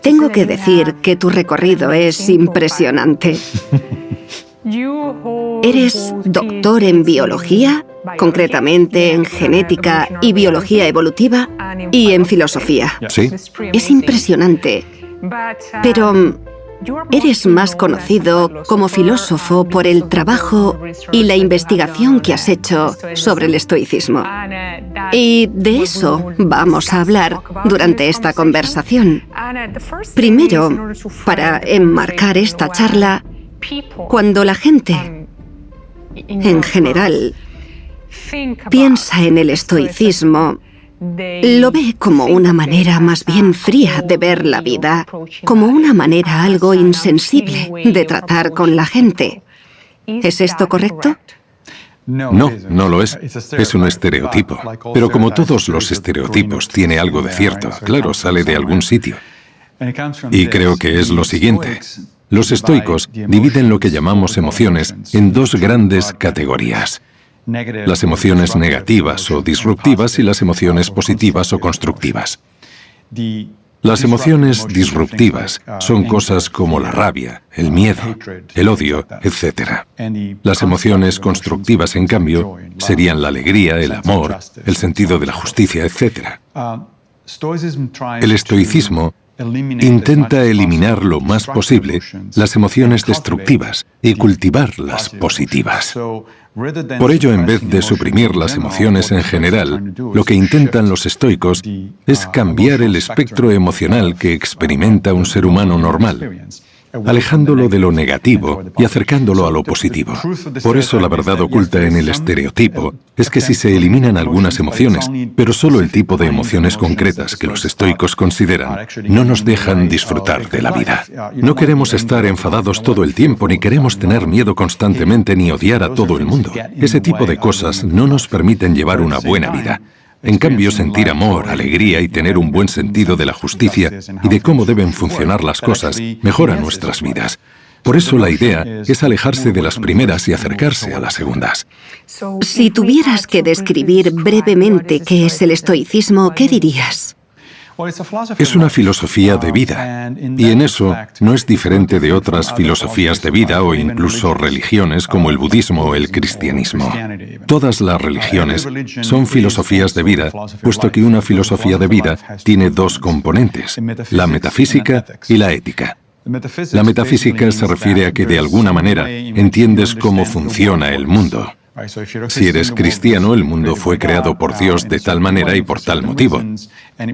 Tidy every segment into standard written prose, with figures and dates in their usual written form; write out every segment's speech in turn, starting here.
Tengo que decir que tu recorrido es impresionante. Eres doctor en biología, concretamente en genética y biología evolutiva, y en filosofía. Sí. Es impresionante, pero eres más conocido como filósofo por el trabajo y la investigación que has hecho sobre el estoicismo. Y de eso vamos a hablar durante esta conversación. Primero, para enmarcar esta charla, cuando la gente, en general, piensa en el estoicismo, lo ve como una manera más bien fría de ver la vida, como una manera algo insensible de tratar con la gente. ¿Es esto correcto? No, no lo es. Es un estereotipo. Pero como todos los estereotipos, tiene algo de cierto. Claro, sale de algún sitio. Y creo que es lo siguiente. Los estoicos dividen lo que llamamos emociones en dos grandes categorías: las emociones negativas o disruptivas y las emociones positivas o constructivas. Las emociones disruptivas son cosas como la rabia, el miedo, el odio, etc. Las emociones constructivas, en cambio, serían la alegría, el amor, el sentido de la justicia, etc. El estoicismo intenta eliminar lo más posible las emociones destructivas y cultivar las positivas. Por ello, en vez de suprimir las emociones en general, lo que intentan los estoicos es cambiar el espectro emocional que experimenta un ser humano normal, alejándolo de lo negativo y acercándolo a lo positivo. Por eso la verdad oculta en el estereotipo es que si se eliminan algunas emociones, pero solo el tipo de emociones concretas que los estoicos consideran, no nos dejan disfrutar de la vida. No queremos estar enfadados todo el tiempo, ni queremos tener miedo constantemente, ni odiar a todo el mundo. Ese tipo de cosas no nos permiten llevar una buena vida. En cambio, sentir amor, alegría y tener un buen sentido de la justicia y de cómo deben funcionar las cosas mejora nuestras vidas. Por eso la idea es alejarse de las primeras y acercarse a las segundas. Si tuvieras que describir brevemente qué es el estoicismo, ¿qué dirías? Es una filosofía de vida, y en eso no es diferente de otras filosofías de vida o incluso religiones como el budismo o el cristianismo. Todas las religiones son filosofías de vida, puesto que una filosofía de vida tiene dos componentes: la metafísica y la ética. La metafísica se refiere a que de alguna manera entiendes cómo funciona el mundo. Si eres cristiano, el mundo fue creado por Dios de tal manera y por tal motivo.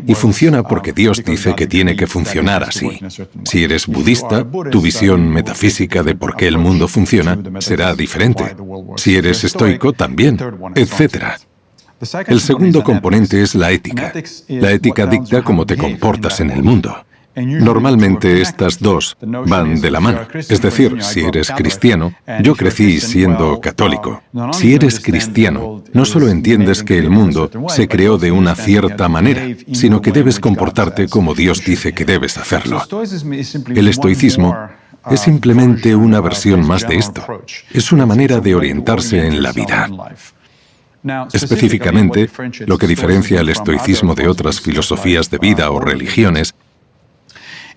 Y funciona porque Dios dice que tiene que funcionar así. Si eres budista, tu visión metafísica de por qué el mundo funciona será diferente. Si eres estoico, también, etc. El segundo componente es la ética. La ética dicta cómo te comportas en el mundo. Normalmente estas dos van de la mano. Es decir, si eres cristiano, yo crecí siendo católico. Si eres cristiano, no solo entiendes que el mundo se creó de una cierta manera, sino que debes comportarte como Dios dice que debes hacerlo. El estoicismo es simplemente una versión más de esto. Es una manera de orientarse en la vida. Específicamente, lo que diferencia el estoicismo de otras filosofías de vida o religiones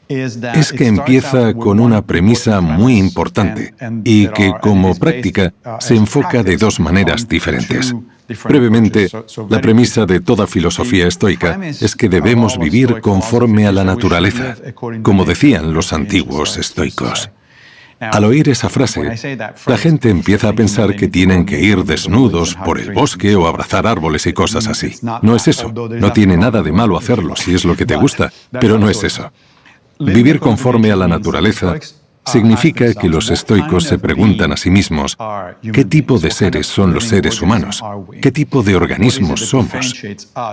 es que empieza con una premisa muy importante y que, como práctica, se enfoca de dos maneras diferentes. Brevemente, la premisa de toda filosofía estoica es que debemos vivir conforme a la naturaleza, como decían los antiguos estoicos. Al oír esa frase, la gente empieza a pensar que tienen que ir desnudos por el bosque o abrazar árboles y cosas así. No es eso. No tiene nada de malo hacerlo si es lo que te gusta, pero no es eso. Vivir conforme a la naturaleza significa que los estoicos se preguntan a sí mismos: ¿qué tipo de seres son los seres humanos? ¿Qué tipo de organismos somos?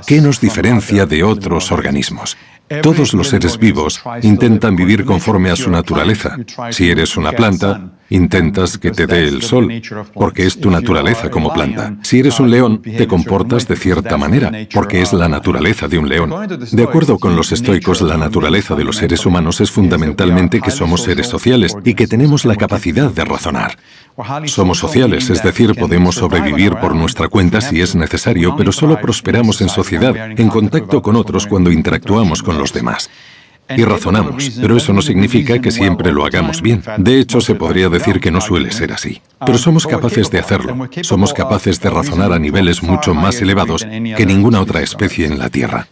¿Qué nos diferencia de otros organismos? Todos los seres vivos intentan vivir conforme a su naturaleza. Si eres una planta, intentas que te dé el sol, porque es tu naturaleza como planta. Si eres un león, te comportas de cierta manera, porque es la naturaleza de un león. De acuerdo con los estoicos, la naturaleza de los seres humanos es fundamentalmente que somos seres sociales y que tenemos la capacidad de razonar. Somos sociales, es decir, podemos sobrevivir por nuestra cuenta si es necesario, pero solo prosperamos en sociedad, en contacto con otros cuando interactuamos con los demás. y razonamos, pero eso no significa que siempre lo hagamos bien. De hecho, se podría decir que no suele ser así. Pero somos capaces de hacerlo. Somos capaces de razonar a niveles mucho más elevados que ninguna otra especie en la Tierra.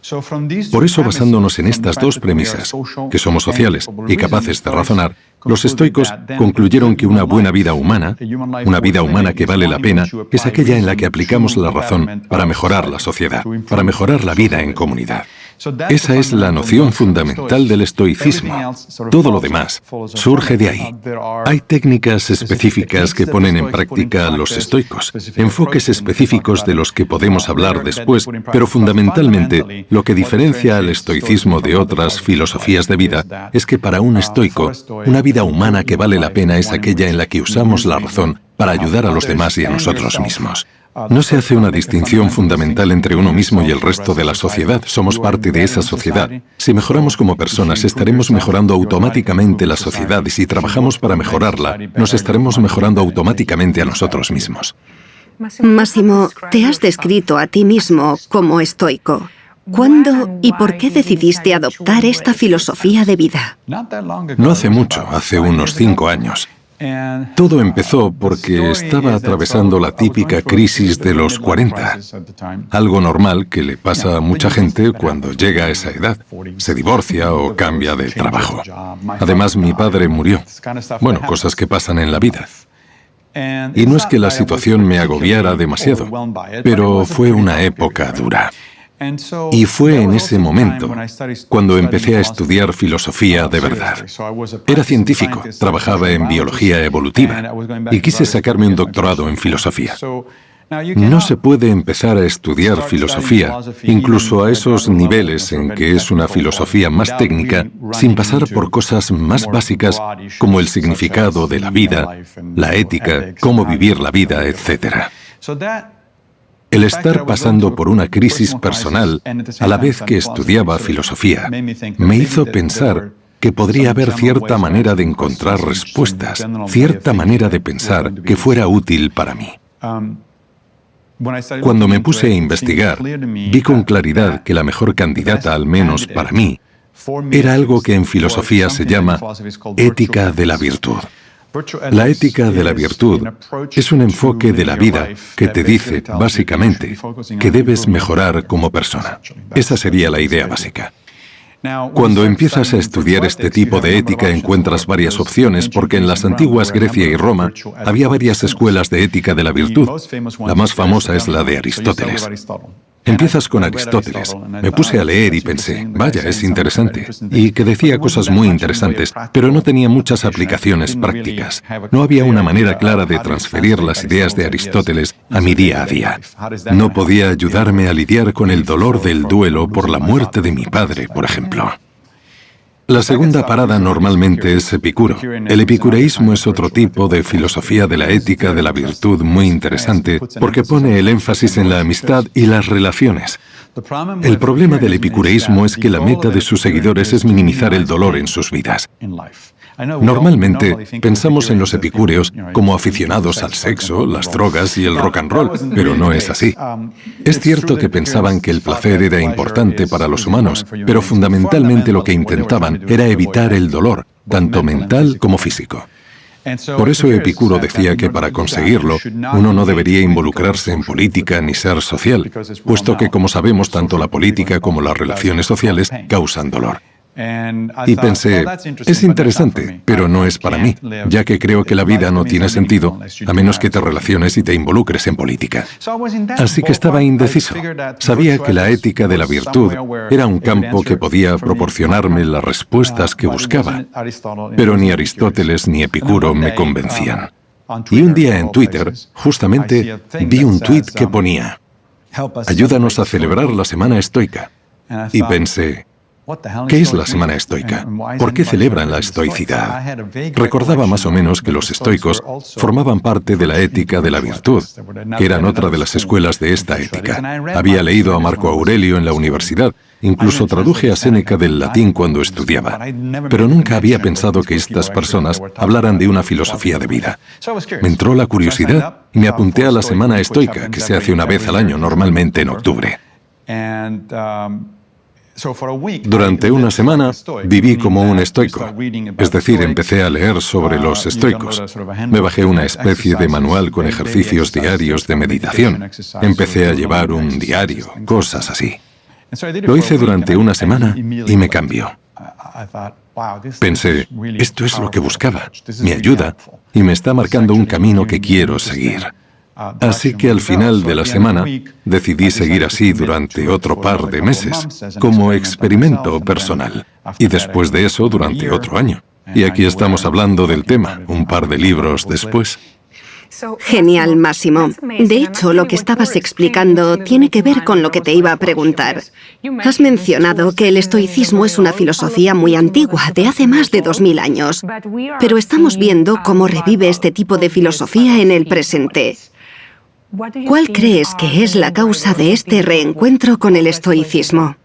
Por eso, basándonos en estas dos premisas, que somos sociales y capaces de razonar, los estoicos concluyeron que una buena vida humana, una vida humana que vale la pena, es aquella en la que aplicamos la razón para mejorar la sociedad, para mejorar la vida en comunidad. Esa es la noción fundamental del estoicismo. Todo lo demás surge de ahí. Hay técnicas específicas que ponen en práctica los estoicos, enfoques específicos de los que podemos hablar después, pero fundamentalmente lo que diferencia al estoicismo de otras filosofías de vida es que para un estoico, una vida humana que vale la pena es aquella en la que usamos la razón para ayudar a los demás y a nosotros mismos. No se hace una distinción fundamental entre uno mismo y el resto de la sociedad. Somos parte de esa sociedad. Si mejoramos como personas, estaremos mejorando automáticamente la sociedad, y si trabajamos para mejorarla, nos estaremos mejorando automáticamente a nosotros mismos. Máximo, te has descrito a ti mismo como estoico. ¿Cuándo y por qué decidiste adoptar esta filosofía de vida? No hace mucho, hace unos 5 años. Todo empezó porque estaba atravesando la típica crisis de los 40, algo normal que le pasa a mucha gente cuando llega a esa edad, se divorcia o cambia de trabajo. Además, mi padre murió. Bueno, cosas que pasan en la vida. Y no es que la situación me agobiara demasiado, pero fue una época dura. Y fue en ese momento cuando empecé a estudiar filosofía de verdad. Era científico, trabajaba en biología evolutiva y quise sacarme un doctorado en filosofía. No se puede empezar a estudiar filosofía, incluso a esos niveles en que es una filosofía más técnica, sin pasar por cosas más básicas como el significado de la vida, la ética, cómo vivir la vida, etc. El estar pasando por una crisis personal a la vez que estudiaba filosofía me hizo pensar que podría haber cierta manera de encontrar respuestas, cierta manera de pensar que fuera útil para mí. Cuando me puse a investigar, vi con claridad que la mejor candidata, al menos para mí, era algo que en filosofía se llama ética de la virtud. La ética de la virtud es un enfoque de la vida que te dice, básicamente, que debes mejorar como persona. Esa sería la idea básica. Cuando empiezas a estudiar este tipo de ética encuentras varias opciones porque en las antiguas Grecia y Roma había varias escuelas de ética de la virtud. La más famosa es la de Aristóteles. Empiezas con Aristóteles. Me puse a leer y pensé, vaya, es interesante. Y que decía cosas muy interesantes, pero no tenía muchas aplicaciones prácticas. No había una manera clara de transferir las ideas de Aristóteles a mi día a día. No podía ayudarme a lidiar con el dolor del duelo por la muerte de mi padre, por ejemplo. La segunda parada normalmente es Epicuro. El epicureísmo es otro tipo de filosofía de la ética de la virtud muy interesante porque pone el énfasis en la amistad y las relaciones. El problema del epicureísmo es que la meta de sus seguidores es minimizar el dolor en sus vidas. Normalmente pensamos en los epicúreos como aficionados al sexo, las drogas y el rock and roll, pero no es así. Es cierto que pensaban que el placer era importante para los humanos, pero fundamentalmente lo que intentaban era evitar el dolor, tanto mental como físico. Por eso Epicuro decía que para conseguirlo, uno no debería involucrarse en política ni ser social, puesto que, como sabemos, tanto la política como las relaciones sociales causan dolor. Y pensé, es interesante, pero no es para mí, ya que creo que la vida no tiene sentido a menos que te relaciones y te involucres en política. Así que estaba indeciso. Sabía que la ética de la virtud era un campo que podía proporcionarme las respuestas que buscaba, pero ni Aristóteles ni Epicuro me convencían. Y un día en Twitter, justamente, vi un tuit que ponía, ayúdanos a celebrar la Semana Estoica. Y pensé, ¿qué es la Semana Estoica? ¿Por qué celebran la estoicidad? Recordaba más o menos que los estoicos formaban parte de la ética de la virtud, que eran otra de las escuelas de esta ética. Había leído a Marco Aurelio en la universidad, incluso traduje a Séneca del latín cuando estudiaba, pero nunca había pensado que estas personas hablaran de una filosofía de vida. Me entró la curiosidad y me apunté a la Semana Estoica, que se hace una vez al año, normalmente en octubre. Durante una semana viví como un estoico, es decir, empecé a leer sobre los estoicos. Me bajé una especie de manual con ejercicios diarios de meditación. Empecé a llevar un diario, cosas así. Lo hice durante una semana y me cambió. Pensé, esto es lo que buscaba, me ayuda y me está marcando un camino que quiero seguir. Así que al final de la semana decidí seguir así durante otro par de meses, como experimento personal, y después de eso durante otro año. Y aquí estamos hablando del tema, un par de libros después. Genial, Máximo. De hecho, lo que estabas explicando tiene que ver con lo que te iba a preguntar. Has mencionado que el estoicismo es una filosofía muy antigua, de hace más de 2000 años. Pero estamos viendo cómo revive este tipo de filosofía en el presente. ¿Cuál crees que es la causa de este reencuentro con el estoicismo?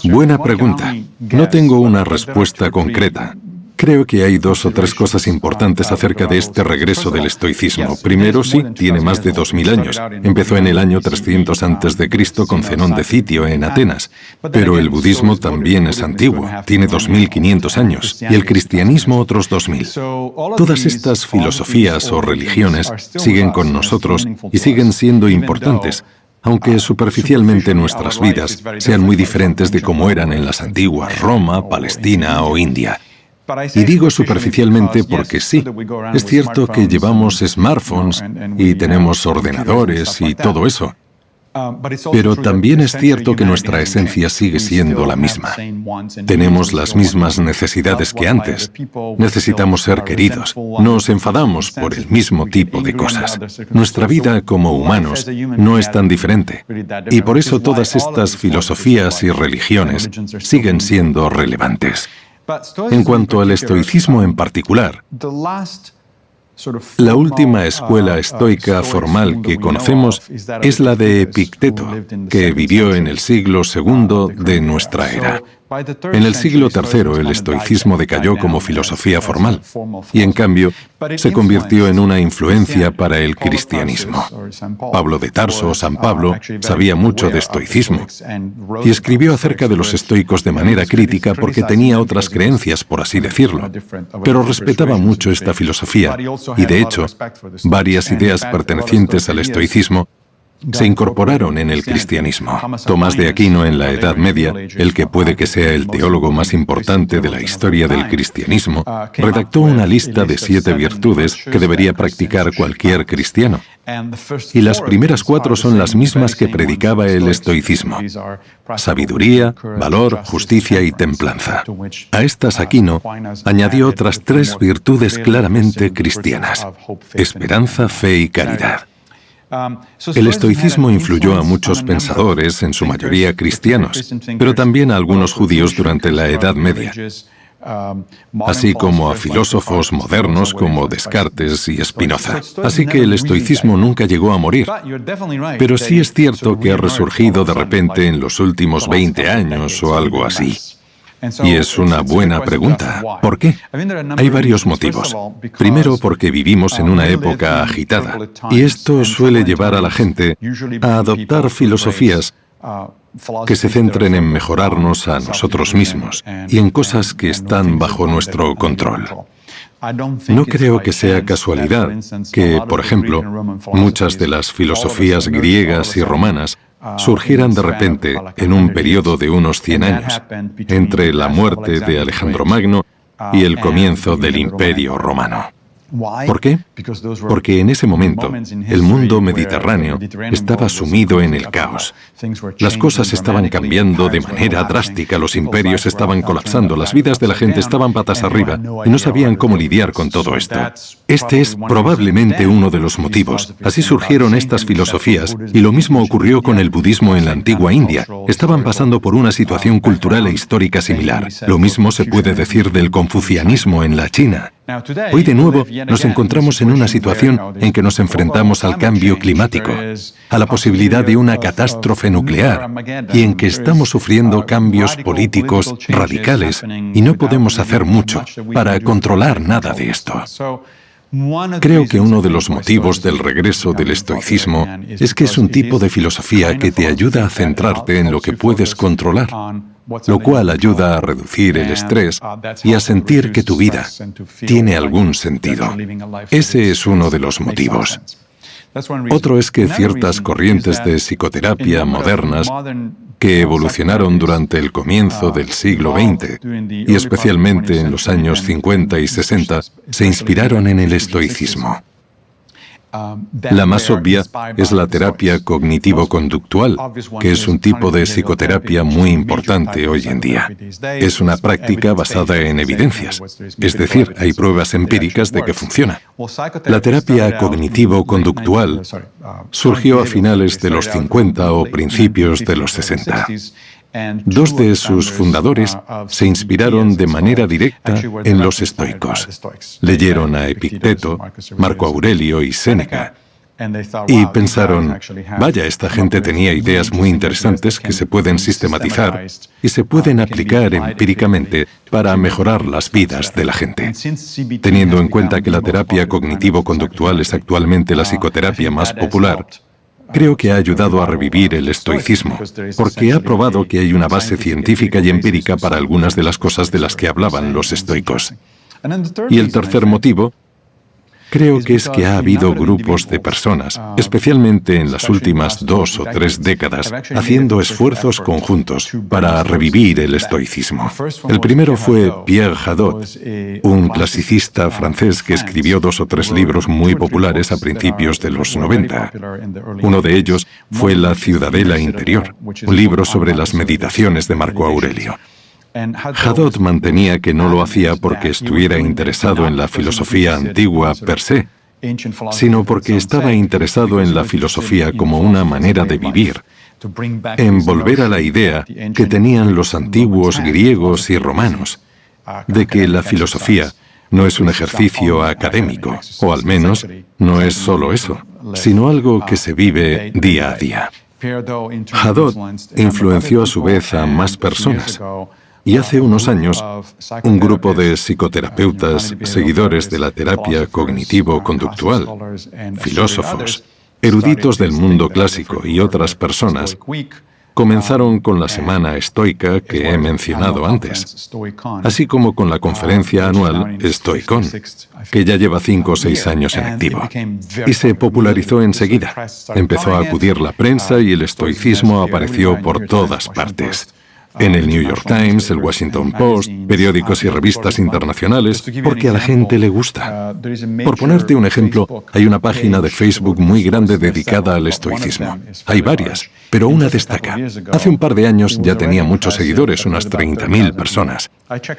Buena pregunta. No tengo una respuesta concreta. Creo que hay 2 o 3 cosas importantes acerca de este regreso del estoicismo. Primero, sí, tiene más de 2000 años. Empezó en el año 300 a.C. con Zenón de Citio en Atenas. Pero el budismo también es antiguo, tiene 2500 años, y el cristianismo otros 2000. Todas estas filosofías o religiones siguen con nosotros y siguen siendo importantes, aunque superficialmente nuestras vidas sean muy diferentes de cómo eran en las antiguas Roma, Palestina o India. Y digo superficialmente porque sí, es cierto que llevamos smartphones y tenemos ordenadores y todo eso, pero también es cierto que nuestra esencia sigue siendo la misma. Tenemos las mismas necesidades que antes. Necesitamos ser queridos. Nos enfadamos por el mismo tipo de cosas. Nuestra vida como humanos no es tan diferente. Y por eso todas estas filosofías y religiones siguen siendo relevantes. En cuanto al estoicismo en particular, la última escuela estoica formal que conocemos es la de Epicteto, que vivió en el siglo II de nuestra era. En el siglo III el estoicismo decayó como filosofía formal y, en cambio, se convirtió en una influencia para el cristianismo. Pablo de Tarso, San Pablo, sabía mucho de estoicismo y escribió acerca de los estoicos de manera crítica porque tenía otras creencias, por así decirlo, pero respetaba mucho esta filosofía y, de hecho, varias ideas pertenecientes al estoicismo se incorporaron en el cristianismo. Tomás de Aquino en la Edad Media, el que puede que sea el teólogo más importante de la historia del cristianismo, redactó una lista de 7 virtudes que debería practicar cualquier cristiano. Y las primeras 4 son las mismas que predicaba el estoicismo: sabiduría, valor, justicia y templanza. A estas Aquino añadió otras 3 virtudes claramente cristianas: esperanza, fe y caridad. El estoicismo influyó a muchos pensadores, en su mayoría cristianos, pero también a algunos judíos durante la Edad Media, así como a filósofos modernos como Descartes y Spinoza. Así que el estoicismo nunca llegó a morir. Pero sí es cierto que ha resurgido de repente en los últimos 20 años o algo así. Y es una buena pregunta. ¿Por qué? Hay varios motivos. Primero, porque vivimos en una época agitada, y esto suele llevar a la gente a adoptar filosofías que se centren en mejorarnos a nosotros mismos y en cosas que están bajo nuestro control. No creo que sea casualidad que, por ejemplo, muchas de las filosofías griegas y romanas surgieran de repente en un periodo de unos 100 años, entre la muerte de Alejandro Magno y el comienzo del Imperio Romano. ¿Por qué? Porque en ese momento el mundo mediterráneo estaba sumido en el caos. Las cosas estaban cambiando de manera drástica, los imperios estaban colapsando, las vidas de la gente estaban patas arriba y no sabían cómo lidiar con todo esto. Este es probablemente uno de los motivos. Así surgieron estas filosofías y lo mismo ocurrió con el budismo en la antigua India. Estaban pasando por una situación cultural e histórica similar. Lo mismo se puede decir del confucianismo en la China. Hoy de nuevo nos encontramos en una situación en que nos enfrentamos al cambio climático, a la posibilidad de una catástrofe nuclear y en que estamos sufriendo cambios políticos radicales y no podemos hacer mucho para controlar nada de esto. Creo que uno de los motivos del regreso del estoicismo es que es un tipo de filosofía que te ayuda a centrarte en lo que puedes controlar, lo cual ayuda a reducir el estrés y a sentir que tu vida tiene algún sentido. Ese es uno de los motivos. Otro es que ciertas corrientes de psicoterapia modernas que evolucionaron durante el comienzo del siglo XX, y especialmente en los años 50 y 60, se inspiraron en el estoicismo. La más obvia es la terapia cognitivo-conductual, que es un tipo de psicoterapia muy importante hoy en día. Es una práctica basada en evidencias, es decir, hay pruebas empíricas de que funciona. La terapia cognitivo-conductual surgió a finales de los 50 o principios de los 60. Dos de sus fundadores se inspiraron de manera directa en los estoicos. Leyeron a Epicteto, Marco Aurelio y Séneca y pensaron, vaya, esta gente tenía ideas muy interesantes que se pueden sistematizar y se pueden aplicar empíricamente para mejorar las vidas de la gente. Teniendo en cuenta que la terapia cognitivo-conductual es actualmente la psicoterapia más popular, creo que ha ayudado a revivir el estoicismo, porque ha probado que hay una base científica y empírica para algunas de las cosas de las que hablaban los estoicos. Y el tercer motivo, creo que es que ha habido grupos de personas, especialmente en las últimas 2 o 3 décadas, haciendo esfuerzos conjuntos para revivir el estoicismo. El primero fue Pierre Hadot, un clasicista francés que escribió 2 o 3 libros muy populares a principios de los 90. Uno de ellos fue La Ciudadela Interior, un libro sobre las meditaciones de Marco Aurelio. Hadot mantenía que no lo hacía porque estuviera interesado en la filosofía antigua per se, sino porque estaba interesado en la filosofía como una manera de vivir, en volver a la idea que tenían los antiguos griegos y romanos, de que la filosofía no es un ejercicio académico, o al menos no es solo eso, sino algo que se vive día a día. Hadot influenció a su vez a más personas. Y hace unos años, un grupo de psicoterapeutas, seguidores de la terapia cognitivo-conductual, filósofos, eruditos del mundo clásico y otras personas, comenzaron con la Semana Estoica que he mencionado antes, así como con la conferencia anual Stoicon, que ya lleva 5 o 6 años en activo. Y se popularizó enseguida. Empezó a acudir la prensa y el estoicismo apareció por todas partes. En el New York Times, el Washington Post, periódicos y revistas internacionales, porque a la gente le gusta. Por ponerte un ejemplo, hay una página de Facebook muy grande dedicada al estoicismo. Hay varias, pero una destaca. Hace un par de años ya tenía muchos seguidores, unas 30.000 personas.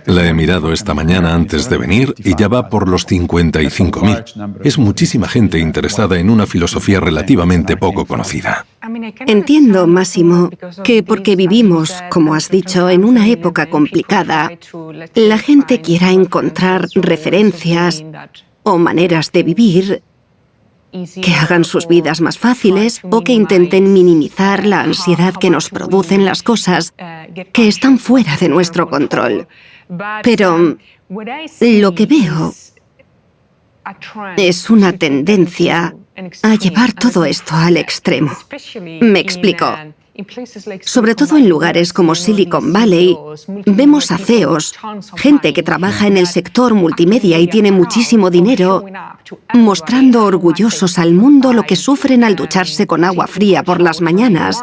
La he mirado esta mañana antes de venir y ya va por los 55.000. Es muchísima gente interesada en una filosofía relativamente poco conocida. Entiendo, Máximo, que porque vivimos, como has dicho, en una época complicada, la gente quiera encontrar referencias o maneras de vivir que hagan sus vidas más fáciles o que intenten minimizar la ansiedad que nos producen las cosas que están fuera de nuestro control. Pero lo que veo es una tendencia a llevar todo esto al extremo. Me explico. Sobre todo en lugares como Silicon Valley, vemos a CEOs, gente que trabaja en el sector multimedia y tiene muchísimo dinero, mostrando orgullosos al mundo lo que sufren al ducharse con agua fría por las mañanas,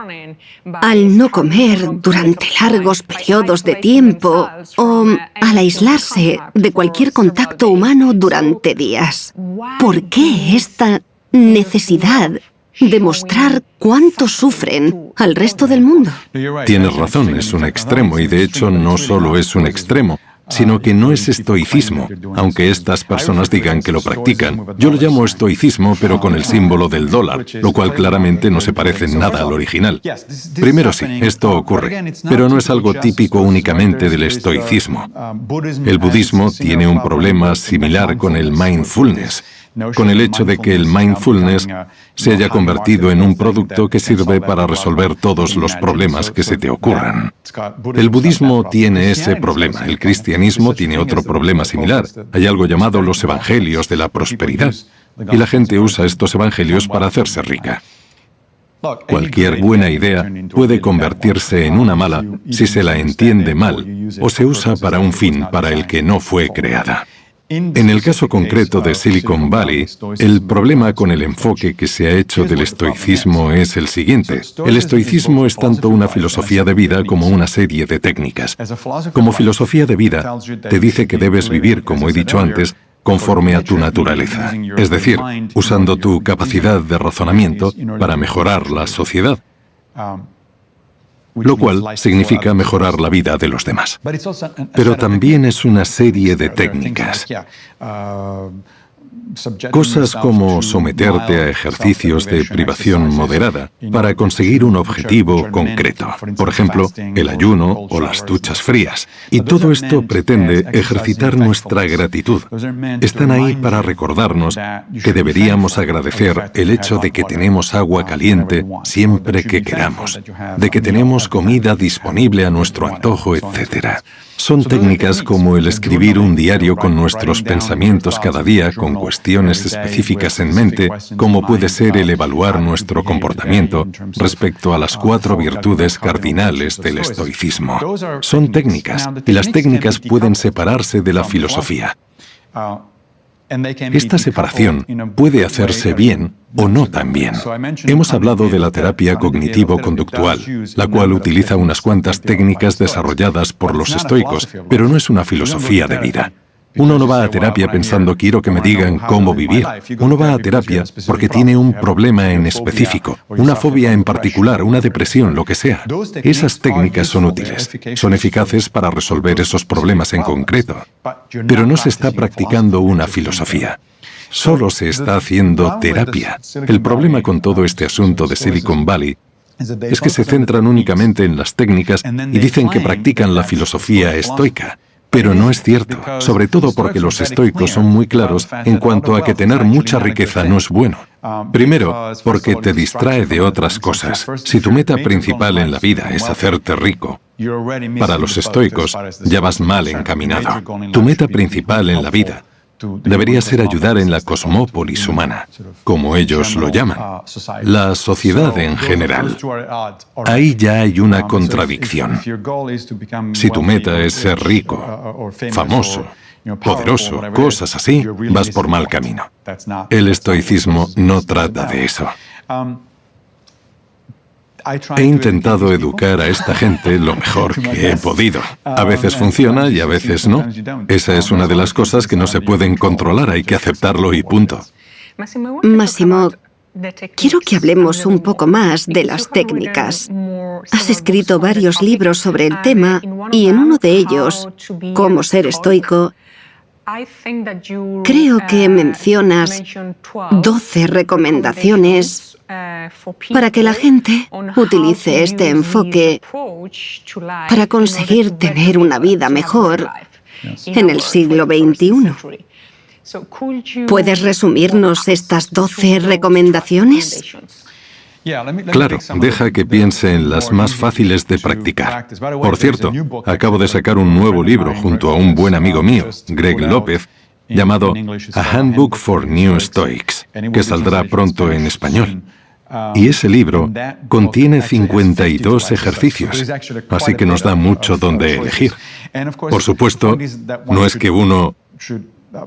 al no comer durante largos periodos de tiempo o al aislarse de cualquier contacto humano durante días. ¿Por qué esta necesidad de mostrar cuánto sufren al resto del mundo? Tienes razón, es un extremo, y de hecho no solo es un extremo, sino que no es estoicismo, aunque estas personas digan que lo practican. Yo lo llamo estoicismo, pero con el símbolo del dólar, lo cual claramente no se parece en nada al original. Primero sí, esto ocurre, pero no es algo típico únicamente del estoicismo. El budismo tiene un problema similar con el mindfulness, con el hecho de que el mindfulness se haya convertido en un producto que sirve para resolver todos los problemas que se te ocurran. El budismo tiene ese problema, el cristianismo cristianismo tiene otro problema similar. Hay algo llamado los evangelios de la prosperidad. Y la gente usa estos evangelios para hacerse rica. Cualquier buena idea puede convertirse en una mala si se la entiende mal o se usa para un fin para el que no fue creada. En el caso concreto de Silicon Valley, el problema con el enfoque que se ha hecho del estoicismo es el siguiente. El estoicismo es tanto una filosofía de vida como una serie de técnicas. Como filosofía de vida, te dice que debes vivir, como he dicho antes, conforme a tu naturaleza, es decir, usando tu capacidad de razonamiento para mejorar la sociedad, lo cual significa mejorar la vida de los demás. Pero también es una serie de técnicas. Cosas como someterte a ejercicios de privación moderada para conseguir un objetivo concreto. Por ejemplo, el ayuno o las duchas frías. Y todo esto pretende ejercitar nuestra gratitud. Están ahí para recordarnos que deberíamos agradecer el hecho de que tenemos agua caliente siempre que queramos, de que tenemos comida disponible a nuestro antojo, etc. Son técnicas como el escribir un diario con nuestros pensamientos cada día, con cuestiones específicas en mente, como puede ser el evaluar nuestro comportamiento respecto a las 4 virtudes cardinales del estoicismo. Son técnicas, y las técnicas pueden separarse de la filosofía. Esta separación puede hacerse bien o no tan bien. Hemos hablado de la terapia cognitivo-conductual, la cual utiliza unas cuantas técnicas desarrolladas por los estoicos, pero no es una filosofía de vida. Uno no va a terapia pensando quiero que me digan cómo vivir. Uno va a terapia porque tiene un problema en específico, una fobia en particular, una depresión, lo que sea. Esas técnicas son útiles, son eficaces para resolver esos problemas en concreto, pero no se está practicando una filosofía. Solo se está haciendo terapia. El problema con todo este asunto de Silicon Valley es que se centran únicamente en las técnicas y dicen que practican la filosofía estoica. Pero no es cierto, sobre todo porque los estoicos son muy claros en cuanto a que tener mucha riqueza no es bueno. Primero, porque te distrae de otras cosas. Si tu meta principal en la vida es hacerte rico, para los estoicos ya vas mal encaminado. Tu meta principal en la vida debería ser ayudar en la cosmópolis humana, como ellos lo llaman, la sociedad en general. Ahí ya hay una contradicción. Si tu meta es ser rico, famoso, poderoso, cosas así, vas por mal camino. El estoicismo no trata de eso. He intentado educar a esta gente lo mejor que he podido. A veces funciona y a veces no. Esa es una de las cosas que no se pueden controlar, hay que aceptarlo y punto. Máximo, quiero que hablemos un poco más de las técnicas. Has escrito varios libros sobre el tema y en uno de ellos, Cómo ser estoico, creo que mencionas 12 recomendaciones para que la gente utilice este enfoque para conseguir tener una vida mejor en el siglo XXI. ¿Puedes resumirnos estas 12 recomendaciones? Claro, deja que piense en las más fáciles de practicar. Por cierto, acabo de sacar un nuevo libro junto a un buen amigo mío, Greg López, llamado A Handbook for New Stoics, que saldrá pronto en español. Y ese libro contiene 52 ejercicios, así que nos da mucho donde elegir. Por supuesto, no es que uno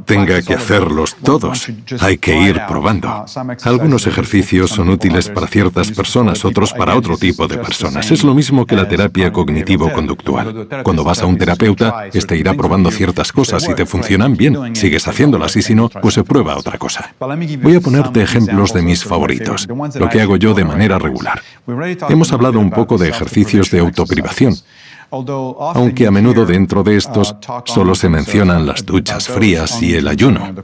tenga que hacerlos todos, hay que ir probando. Algunos ejercicios son útiles para ciertas personas, otros para otro tipo de personas. Es lo mismo que la terapia cognitivo-conductual. Cuando vas a un terapeuta, este irá probando ciertas cosas y te funcionan bien, sigues haciéndolas y si no, pues se prueba otra cosa. Voy a ponerte ejemplos de mis favoritos, lo que hago yo de manera regular. Hemos hablado un poco de ejercicios de autoprivación, aunque a menudo dentro de estos solo se mencionan las duchas frías y el ayuno.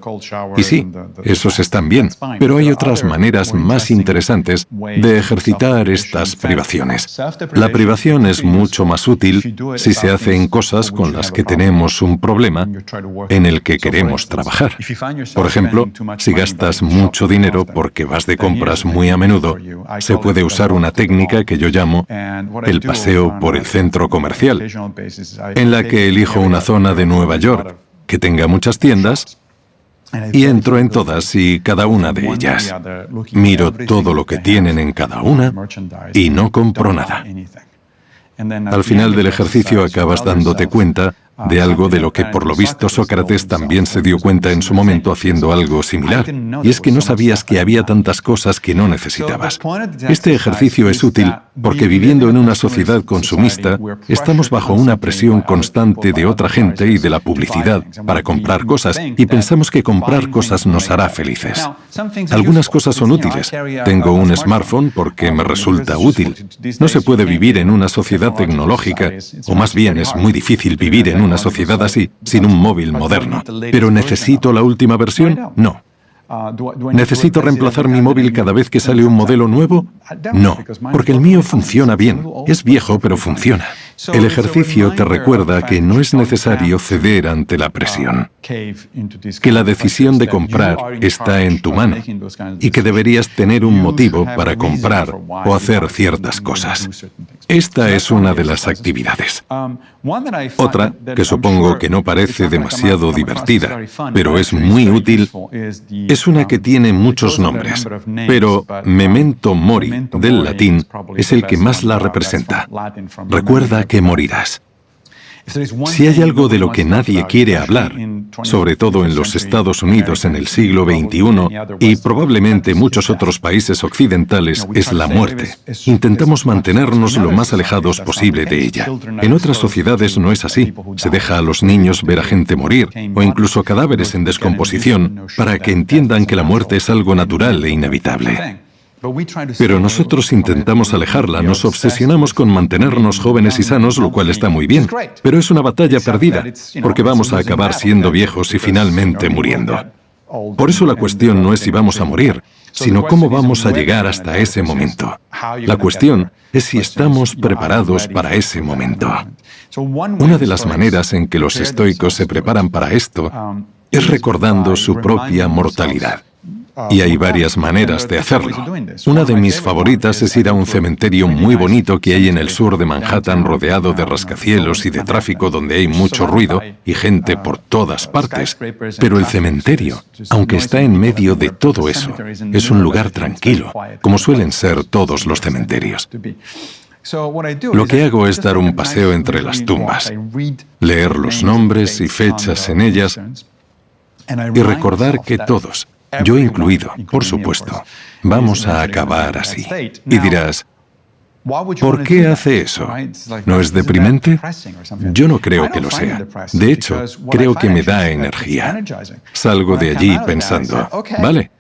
Y sí, esos están bien, pero hay otras maneras más interesantes de ejercitar estas privaciones. La privación es mucho más útil si se hace en cosas con las que tenemos un problema en el que queremos trabajar. Por ejemplo, si gastas mucho dinero porque vas de compras muy a menudo, se puede usar una técnica que yo llamo el paseo por el centro comercial. comercial, en la que elijo una zona de Nueva York que tenga muchas tiendas y entro en todas y cada una de ellas. Miro todo lo que tienen en cada una y no compro nada. Al final del ejercicio acabas dándote cuenta de algo de lo que por lo visto Sócrates también se dio cuenta en su momento haciendo algo similar, y es que no sabías que había tantas cosas que no necesitabas. Este ejercicio es útil porque viviendo en una sociedad consumista, estamos bajo una presión constante de otra gente y de la publicidad para comprar cosas, y pensamos que comprar cosas nos hará felices. Algunas cosas son útiles. Tengo un smartphone porque me resulta útil. No se puede vivir en una sociedad tecnológica, o más bien es muy difícil vivir en una sociedad así, sin un móvil moderno. ¿Pero necesito la última versión? No. ¿Necesito reemplazar mi móvil cada vez que sale un modelo nuevo? No, porque el mío funciona bien. Es viejo, pero funciona. El ejercicio te recuerda que no es necesario ceder ante la presión, que la decisión de comprar está en tu mano y que deberías tener un motivo para comprar o hacer ciertas cosas. Esta es una de las actividades. Otra, que supongo que no parece demasiado divertida, pero es muy útil, es una que tiene muchos nombres, pero Memento Mori, del latín, es el que más la representa. Recuerda que morirás. Si hay algo de lo que nadie quiere hablar, sobre todo en los Estados Unidos en el siglo XXI y probablemente muchos otros países occidentales, es la muerte. Intentamos mantenernos lo más alejados posible de ella. En otras sociedades no es así. Se deja a los niños ver a gente morir o incluso cadáveres en descomposición para que entiendan que la muerte es algo natural e inevitable. Pero nosotros intentamos alejarla, nos obsesionamos con mantenernos jóvenes y sanos, lo cual está muy bien, pero es una batalla perdida, porque vamos a acabar siendo viejos y finalmente muriendo. Por eso la cuestión no es si vamos a morir, sino cómo vamos a llegar hasta ese momento. La cuestión es si estamos preparados para ese momento. Una de las maneras en que los estoicos se preparan para esto es recordando su propia mortalidad. Y hay varias maneras de hacerlo. Una de mis favoritas es ir a un cementerio muy bonito que hay en el sur de Manhattan, rodeado de rascacielos y de tráfico donde hay mucho ruido y gente por todas partes. Pero el cementerio, aunque está en medio de todo eso, es un lugar tranquilo, como suelen ser todos los cementerios. Lo que hago es dar un paseo entre las tumbas, leer los nombres y fechas en ellas y recordar que todos, yo incluido, por supuesto, vamos a acabar así. Y dirás, ¿por qué hace eso? ¿No es deprimente? Yo no creo que lo sea. De hecho, creo que me da energía. Salgo de allí pensando, vale,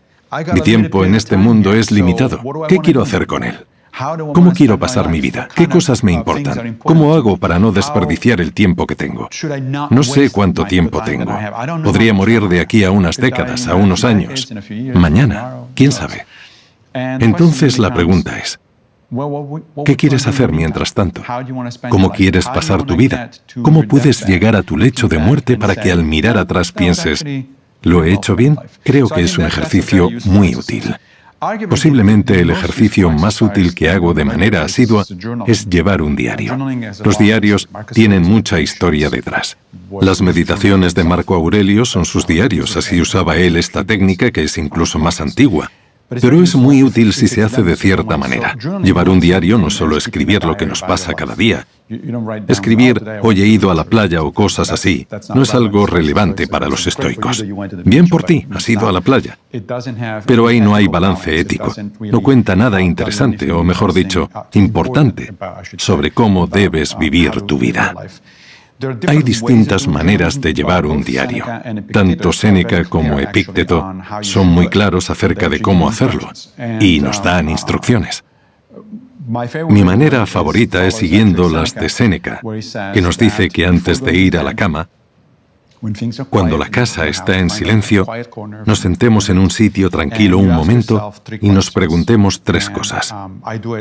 mi tiempo en este mundo es limitado. ¿Qué quiero hacer con él? ¿Cómo quiero pasar mi vida? ¿Qué cosas me importan? ¿Cómo hago para no desperdiciar el tiempo que tengo? No sé cuánto tiempo tengo. Podría morir de aquí a unas décadas, a unos años. Mañana, ¿quién sabe? Entonces la pregunta es, ¿qué quieres hacer mientras tanto? ¿Cómo quieres pasar tu vida? ¿Cómo puedes llegar a tu lecho de muerte para que al mirar atrás pienses, ¿lo he hecho bien? Creo que es un ejercicio muy útil. Posiblemente el ejercicio más útil que hago de manera asidua es llevar un diario. Los diarios tienen mucha historia detrás. Las meditaciones de Marco Aurelio son sus diarios, así usaba él esta técnica que es incluso más antigua. Pero es muy útil si se hace de cierta manera. Llevar un diario no es solo escribir lo que nos pasa cada día. Escribir, hoy he ido a la playa o cosas así, no es algo relevante para los estoicos. Bien por ti, has ido a la playa. Pero ahí no hay balance ético. No cuenta nada interesante, o mejor dicho, importante, sobre cómo debes vivir tu vida. Hay distintas maneras de llevar un diario. Tanto Séneca como Epícteto son muy claros acerca de cómo hacerlo y nos dan instrucciones. Mi manera favorita es siguiendo las de Séneca, que nos dice que antes de ir a la cama, cuando la casa está en silencio, nos sentemos en un sitio tranquilo un momento y nos preguntemos tres cosas.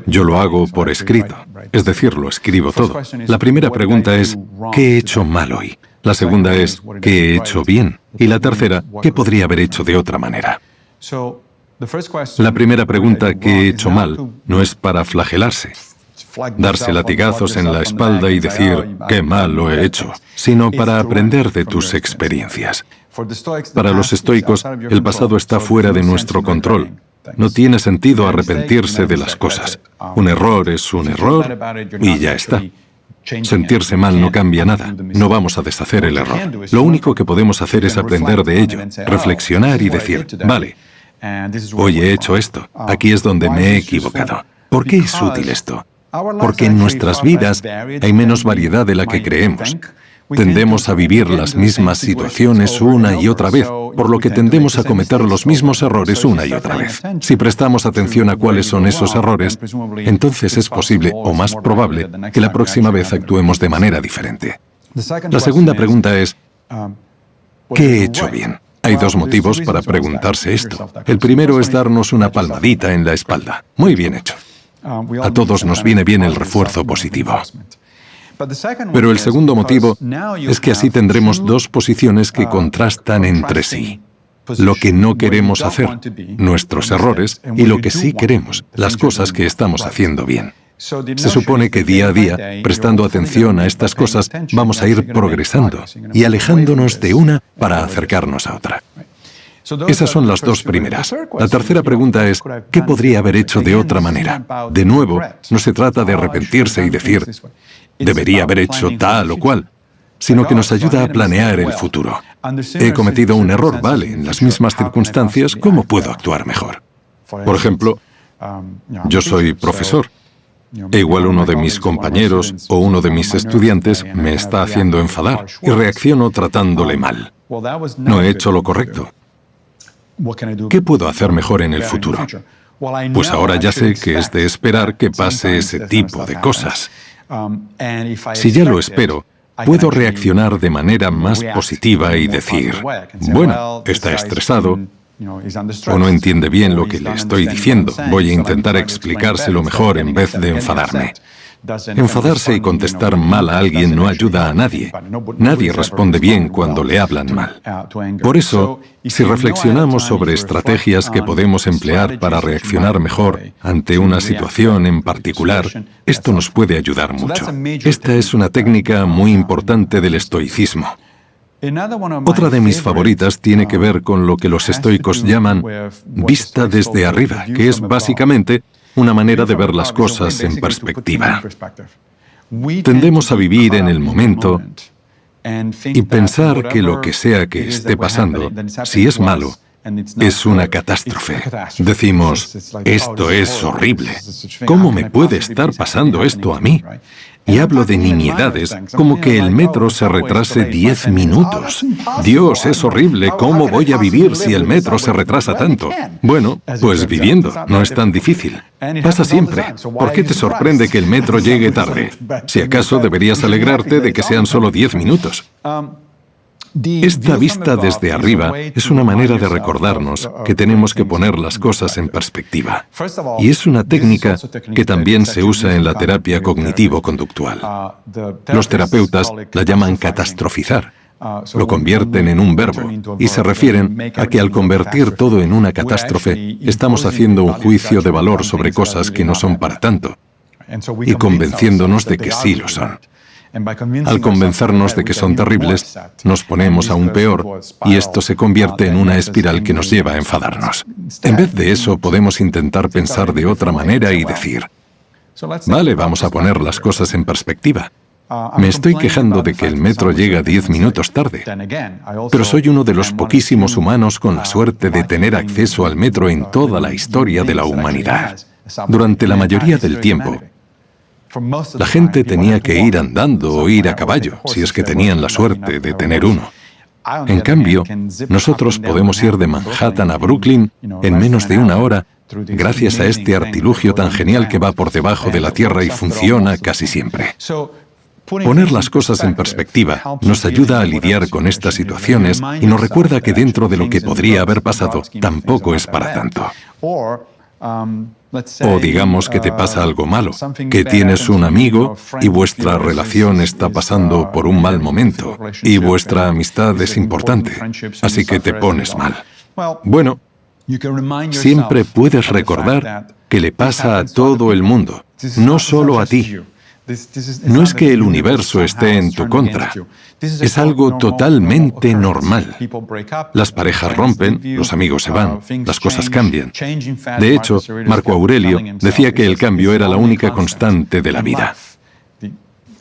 Yo lo hago por escrito, es decir, lo escribo todo. La primera pregunta es, ¿qué he hecho mal hoy? La segunda es, ¿qué he hecho bien? Y la tercera, ¿qué podría haber hecho de otra manera? La primera pregunta, ¿qué he hecho mal?, no es para flagelarse. darse latigazos en la espalda y decir, qué mal lo he hecho, sino para aprender de tus experiencias. Para los estoicos, el pasado está fuera de nuestro control. No tiene sentido arrepentirse de las cosas. Un error es un error y ya está. Sentirse mal no cambia nada. No vamos a deshacer el error. Lo único que podemos hacer es aprender de ello, reflexionar y decir, vale, hoy he hecho esto. Aquí es donde me he equivocado. ¿Por qué es útil esto? Porque en nuestras vidas hay menos variedad de la que creemos. Tendemos a vivir las mismas situaciones una y otra vez, por lo que tendemos a cometer los mismos errores una y otra vez. Si prestamos atención a cuáles son esos errores, entonces es posible o más probable que la próxima vez actuemos de manera diferente. La segunda pregunta es, ¿qué he hecho bien? Hay dos motivos para preguntarse esto. El primero es darnos una palmadita en la espalda. Muy bien hecho. A todos nos viene bien el refuerzo positivo. Pero el segundo motivo es que así tendremos dos posiciones que contrastan entre sí. Lo que no queremos hacer, nuestros errores, y lo que sí queremos, las cosas que estamos haciendo bien. Se supone que día a día, prestando atención a estas cosas, vamos a ir progresando y alejándonos de una para acercarnos a otra. Esas son las dos primeras. La tercera pregunta es, ¿qué podría haber hecho de otra manera? De nuevo, no se trata de arrepentirse y decir, debería haber hecho tal o cual, sino que nos ayuda a planear el futuro. He cometido un error, vale, en las mismas circunstancias, ¿cómo puedo actuar mejor? Por ejemplo, yo soy profesor. E igual uno de mis compañeros o uno de mis estudiantes me está haciendo enfadar y reacciono tratándole mal. No he hecho lo correcto. ¿Qué puedo hacer mejor en el futuro? Pues ahora ya sé que es de esperar que pase ese tipo de cosas. Si ya lo espero, puedo reaccionar de manera más positiva y decir, bueno, está estresado, o no entiende bien lo que le estoy diciendo, voy a intentar explicárselo mejor en vez de enfadarme. Enfadarse y contestar mal a alguien no ayuda a nadie. Nadie responde bien cuando le hablan mal. Por eso, si reflexionamos sobre estrategias que podemos emplear para reaccionar mejor ante una situación en particular, esto nos puede ayudar mucho. Esta es una técnica muy importante del estoicismo. Otra de mis favoritas tiene que ver con lo que los estoicos llaman vista desde arriba, que es básicamente una manera de ver las cosas en perspectiva. Tendemos a vivir en el momento y pensar que lo que sea que esté pasando, si es malo, es una catástrofe. Decimos, esto es horrible. ¿Cómo me puede estar pasando esto a mí? Y hablo de nimiedades, como que el metro se retrase 10 minutos. Dios, es horrible, ¿cómo voy a vivir si el metro se retrasa tanto? Bueno, pues viviendo, no es tan difícil. Pasa siempre. ¿Por qué te sorprende que el metro llegue tarde? Si acaso deberías alegrarte de que sean solo 10 minutos. Esta vista desde arriba es una manera de recordarnos que tenemos que poner las cosas en perspectiva. Y es una técnica que también se usa en la terapia cognitivo-conductual. Los terapeutas la llaman catastrofizar. Lo convierten en un verbo y se refieren a que al convertir todo en una catástrofe, estamos haciendo un juicio de valor sobre cosas que no son para tanto y convenciéndonos de que sí lo son. Al convencernos de que son terribles, nos ponemos aún peor y esto se convierte en una espiral que nos lleva a enfadarnos. En vez de eso, podemos intentar pensar de otra manera y decir, vale, vamos a poner las cosas en perspectiva. Me estoy quejando de que el metro llega 10 minutos tarde, pero soy uno de los poquísimos humanos con la suerte de tener acceso al metro en toda la historia de la humanidad. Durante la mayoría del tiempo, la gente tenía que ir andando o ir a caballo, si es que tenían la suerte de tener uno. En cambio, nosotros podemos ir de Manhattan a Brooklyn en menos de una hora, gracias a este artilugio tan genial que va por debajo de la tierra y funciona casi siempre. Poner las cosas en perspectiva nos ayuda a lidiar con estas situaciones y nos recuerda que dentro de lo que podría haber pasado, tampoco es para tanto. O digamos que te pasa algo malo, que tienes un amigo y vuestra relación está pasando por un mal momento y vuestra amistad es importante, así que te pones mal. Bueno, Siempre puedes recordar que le pasa a todo el mundo, no solo a ti. No es que el universo esté en tu contra, es algo totalmente normal. Las parejas rompen, los amigos se van, las cosas cambian. De hecho, Marco Aurelio decía que el cambio era la única constante de la vida.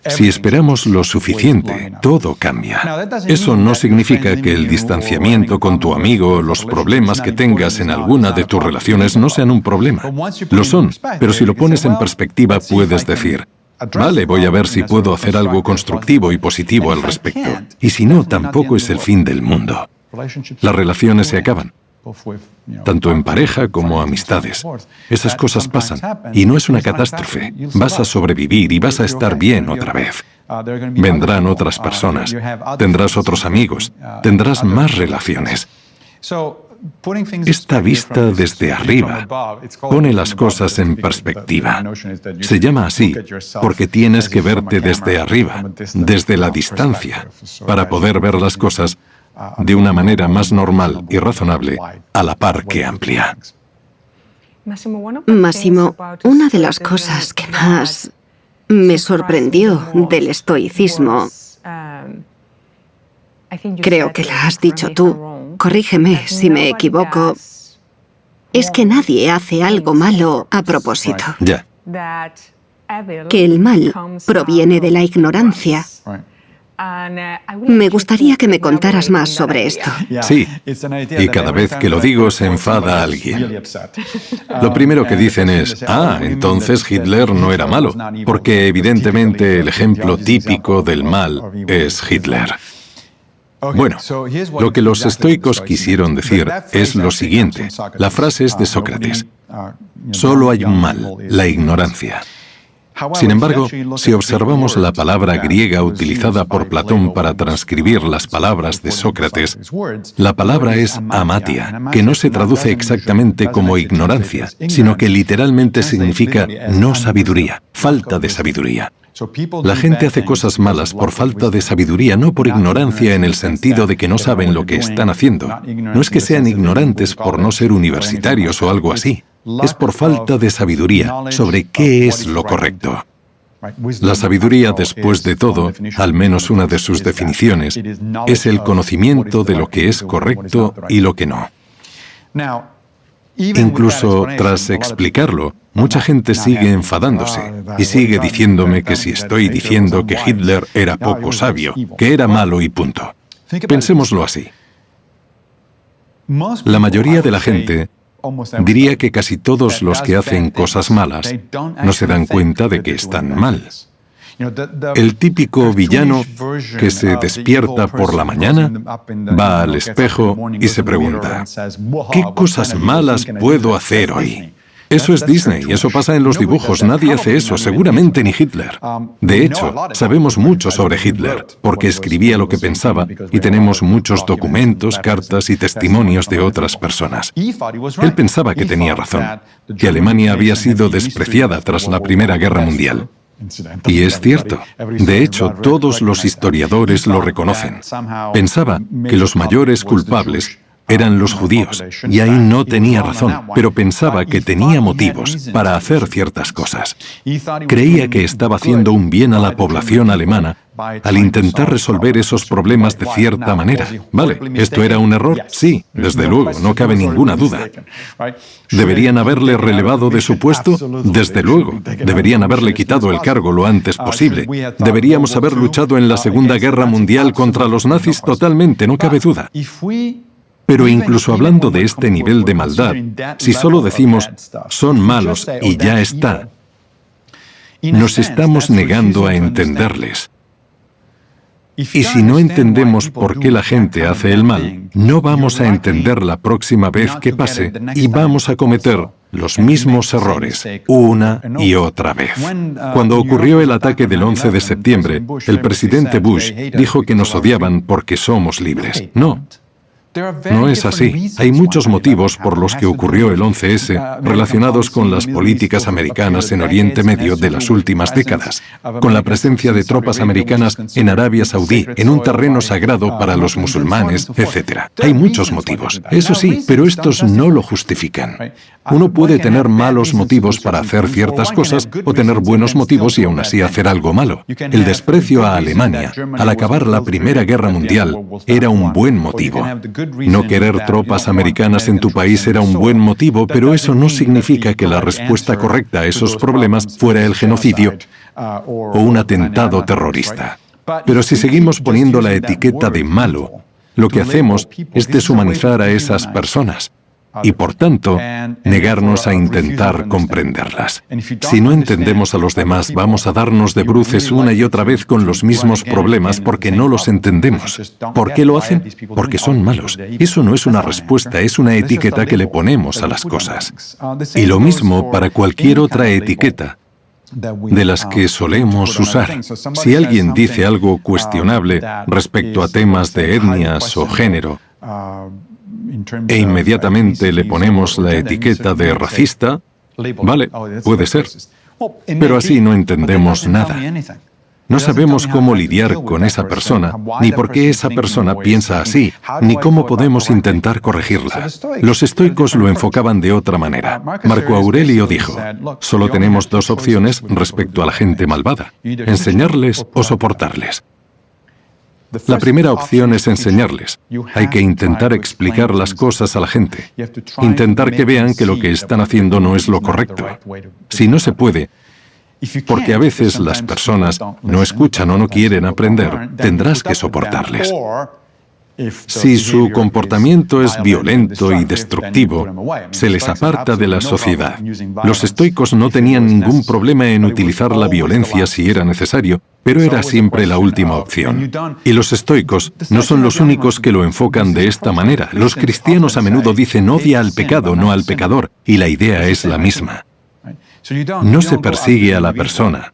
Si esperamos lo suficiente, todo cambia. Eso no significa que el distanciamiento con tu amigo o los problemas que tengas en alguna de tus relaciones no sean un problema. Lo son, pero si lo pones en perspectiva puedes decir, vale, voy a ver si puedo hacer algo constructivo y positivo al respecto. Y si no, tampoco es el fin del mundo. Las relaciones se acaban, tanto en pareja como amistades. Esas cosas pasan, y no es una catástrofe. Vas a sobrevivir y vas a estar bien otra vez. Vendrán otras personas, tendrás otros amigos, tendrás más relaciones. Esta vista desde arriba pone las cosas en perspectiva. Se llama así porque tienes que verte desde arriba, desde la distancia, para poder ver las cosas de una manera más normal y razonable, a la par que amplia. Máximo, una de las cosas que más me sorprendió del estoicismo, creo que la has dicho tú, corrígeme si me equivoco, es que nadie hace algo malo a propósito. Ya. Que el mal proviene de la ignorancia. Me gustaría que me contaras más sobre esto. Sí, y cada vez que lo digo se enfada alguien. Lo primero que dicen es, entonces Hitler no era malo, porque evidentemente el ejemplo típico del mal es Hitler. Bueno, lo que los estoicos quisieron decir es lo siguiente. La frase es de Sócrates. Solo hay un mal, la ignorancia. Sin embargo, si observamos la palabra griega utilizada por Platón para transcribir las palabras de Sócrates, la palabra es amatia, que no se traduce exactamente como ignorancia, sino que literalmente significa no sabiduría, falta de sabiduría. La gente hace cosas malas por falta de sabiduría, no por ignorancia en el sentido de que no saben lo que están haciendo. No es que sean ignorantes por no ser universitarios o algo así. Es por falta de sabiduría sobre qué es lo correcto. La sabiduría, después de todo, al menos una de sus definiciones, es el conocimiento de lo que es correcto y lo que no. Incluso tras explicarlo, mucha gente sigue enfadándose y sigue diciéndome que si estoy diciendo que Hitler era poco sabio, que era malo y punto. Pensémoslo así. La mayoría de la gente diría que casi todos los que hacen cosas malas no se dan cuenta de que están mal. El típico villano que se despierta por la mañana, va al espejo y se pregunta, ¿qué cosas malas puedo hacer hoy? Eso es Disney, eso pasa en los dibujos, nadie hace eso, seguramente ni Hitler. De hecho, sabemos mucho sobre Hitler, porque escribía lo que pensaba y tenemos muchos documentos, cartas y testimonios de otras personas. Él pensaba que tenía razón, que Alemania había sido despreciada tras la Primera Guerra Mundial. Y es cierto. De hecho, todos los historiadores lo reconocen. Pensaba que los mayores culpables eran los judíos, y ahí no tenía razón, pero pensaba que tenía motivos para hacer ciertas cosas. Creía que estaba haciendo un bien a la población alemana al intentar resolver esos problemas de cierta manera. Vale, ¿esto era un error? Sí, desde luego, no cabe ninguna duda. ¿Deberían haberle relevado de su puesto? Desde luego. ¿Deberían haberle quitado el cargo lo antes posible? ¿Deberíamos haber luchado en la Segunda Guerra Mundial contra los nazis? Totalmente, no cabe duda. Pero incluso hablando de este nivel de maldad, si solo decimos, son malos y ya está, nos estamos negando a entenderles. Y si no entendemos por qué la gente hace el mal, no vamos a entender la próxima vez que pase y vamos a cometer los mismos errores una y otra vez. Cuando ocurrió el ataque del 11 de septiembre, el presidente Bush dijo que nos odiaban porque somos libres. No. No es así. Hay muchos motivos por los que ocurrió el 11S relacionados con las políticas americanas en Oriente Medio de las últimas décadas, con la presencia de tropas americanas en Arabia Saudí, en un terreno sagrado para los musulmanes, etc. Hay muchos motivos. Eso sí, pero estos no lo justifican. Uno puede tener malos motivos para hacer ciertas cosas o tener buenos motivos y aún así hacer algo malo. El desprecio a Alemania al acabar la Primera Guerra Mundial era un buen motivo. No querer tropas americanas en tu país era un buen motivo, pero eso no significa que la respuesta correcta a esos problemas fuera el genocidio o un atentado terrorista. Pero si seguimos poniendo la etiqueta de malo, lo que hacemos es deshumanizar a esas personas y, por tanto, negarnos a intentar comprenderlas. Si no entendemos a los demás, vamos a darnos de bruces una y otra vez con los mismos problemas porque no los entendemos. ¿Por qué lo hacen? Porque son malos. Eso no es una respuesta, es una etiqueta que le ponemos a las cosas. Y lo mismo para cualquier otra etiqueta de las que solemos usar. Si alguien dice algo cuestionable respecto a temas de etnias o género, e inmediatamente le ponemos la etiqueta de racista, vale, puede ser, pero así no entendemos nada. No sabemos cómo lidiar con esa persona, ni por qué esa persona piensa así, ni cómo podemos intentar corregirla. Los estoicos lo enfocaban de otra manera. Marco Aurelio dijo, solo tenemos dos opciones respecto a la gente malvada, enseñarles o soportarles. La primera opción es enseñarles. Hay que intentar explicar las cosas a la gente. Intentar que vean que lo que están haciendo no es lo correcto. Si no se puede, porque a veces las personas no escuchan o no quieren aprender, tendrás que soportarles. Si su comportamiento es violento y destructivo, se les aparta de la sociedad. Los estoicos no tenían ningún problema en utilizar la violencia si era necesario, pero era siempre la última opción. Y los estoicos no son los únicos que lo enfocan de esta manera. Los cristianos a menudo dicen odia al pecado, no al pecador, y la idea es la misma. No se persigue a la persona.